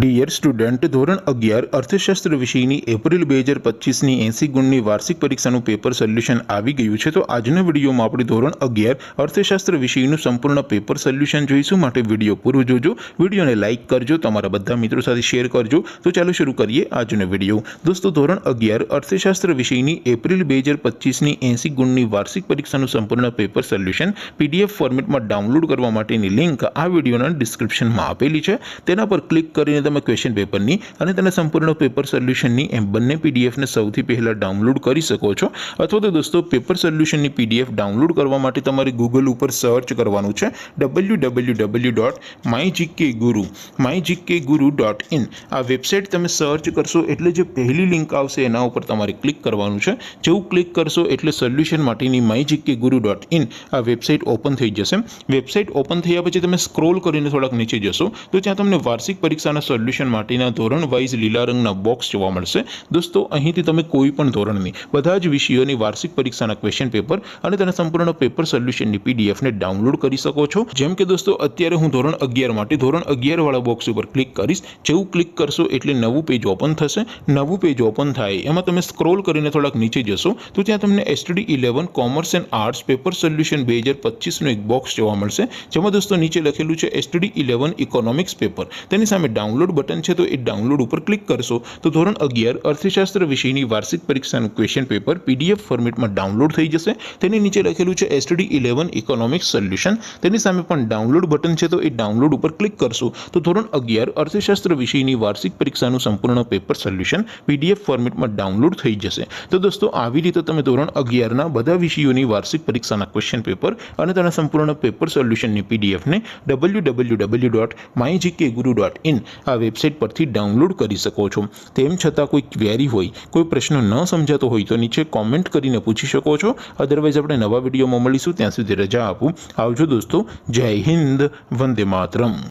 Dear student, ધોરણ 11 અર્થશાસ્ત્ર વિષયની એપ્રિલ 2025ની 80 ગુણની વાર્ષિક પરીક્ષાનું પેપર સોલ્યુશન આવી ગયું છે। તો આજના વિડીયોમાં આપણે ધોરણ 11 અર્થશાસ્ત્ર વિષયનું સંપૂર્ણ પેપર સોલ્યુશન જોઈશું। માટે વિડીયો પૂરો જોજો, વિડીયોને લાઇક કરજો, તમારા બધા મિત્રો સાથે શેર કરજો। તો ચાલો શરૂ કરીએ આજનો વિડીયો। દોસ્તો, ધોરણ 11 અર્થશાસ્ત્ર વિષયની એપ્રિલ 2025ની 80 ગુણની વાર્ષિક પરીક્ષાનું સંપૂર્ણ પેપર સોલ્યુશન PDF ફોર્મેટમાં ડાઉનલોડ કરવા માટેની લિંક આ વિડીયોના ડિસ્ક્રિપ્શનમાં આપેલી છે। તેના પર ક્લિક કરીને તમે ક્વેશ્ચન પેપરની અને તેના સંપૂર્ણ પેપર સોલ્યુશનની એમ બંને પીડીએફને સૌથી પહેલા ડાઉનલોડ કરી શકો છો। અથવા તો દોસ્તો, પેપર સોલ્યુશનની પીડીએફ ડાઉનલોડ કરવા માટે તમારે ગૂગલ ઉપર સર્ચ કરવાનું છે www.mygkguru.in। આ વેબસાઇટ તમે સર્ચ કરશો એટલે જે પહેલી લિંક આવશે એના ઉપર તમારે ક્લિક કરવાનું છે। જેવું ક્લિક કરશો એટલે સોલ્યુશન માટેની mygkguru.in આ વેબસાઇટ ઓપન થઈ જશે। વેબસાઇટ ઓપન થયા પછી તમે સ્ક્રોલ કરીને થોડાક નીચે જશો તો ત્યાં તમને વાર્ષિક પરીક્ષાના સોલ્યુશન માટેના ધોરણ વાઇઝ લીલા રંગના બોક્સ જોવા મળશે। દોસ્તો, અહીંથી તમે કોઈ પણ ધોરણની બધા જ વિષયોની વાર્ષિક પરીક્ષાના ક્વેશ્ચન પેપર અને તેના સંપૂર્ણ પેપર સોલ્યુશનની પીડીએફને ડાઉનલોડ કરી શકો છો। જેમ કે દોસ્તો, અત્યારે હું ધોરણ 11 માટે ધોરણ 11 વાળા બોક્સ ઉપર ક્લિક કરીશ। જેવું ક્લિક કરશો એટલે નવું પેજ ઓપન થશે। નવું પેજ ઓપન થાય એમાં તમે સ્ક્રોલ કરીને થોડાક નીચે જશો તો ત્યાં તમને STD 11 commerce and arts paper solution 2025નું એક બોક્સ જોવા મળશે। જેમાં દોસ્તો નીચે લખેલું છે STD 11 ઇકોનોમિક્સ પેપર। તેની સામે ડાઉનલોડ બટન છે, તો એ ડાઉનલોડ ઉપર ક્લિક કરશો તો ધોરણ 11 અર્થશાસ્ત્ર વિષયની વાર્ષિક પરીક્ષાનું ક્વેશ્ચન પેપર PDF ફોર્મેટમાં ડાઉનલોડ થઈ જશે। તેની નીચે લખેલું છે STD 11 ઇકોનોમિક્સ સોલ્યુશન। તેની સામે પણ ડાઉનલોડ બટન છે, તો એ ડાઉનલોડ ઉપર ક્લિક કરશો તો ધોરણ 11 અર્થશાસ્ત્ર વિષયની વાર્ષિક પરીક્ષાનું સંપૂર્ણ પેપર સોલ્યુશન PDF ફોર્મેટમાં ડાઉનલોડ થઈ જશે। તો દોસ્તો, આવી રીતે તમે ધોરણ 11ના બધા વિષયોની વાર્ષિક પરીક્ષાના ક્વેશ્ચન પેપર અને તેના સંપૂર્ણ પેપર સોલ્યુશનની પીડીએફને www.mygkguru.in આ વેબસાઇટ પરથી ડાઉનલોડ કરી શકો છો। તેમ છતાં કોઈ ક્વેરી હોય, કોઈ પ્રશ્ન ન સમજાતો હોય તો નીચે કોમેન્ટ કરીને પૂછી શકો છો। અદરવાઇઝ આપણે નવા વિડીયોમાં મળીશું, ત્યાં સુધી રજા આપું। આવજો દોસ્તો, જય હિન્દ, વંદે માતરમ।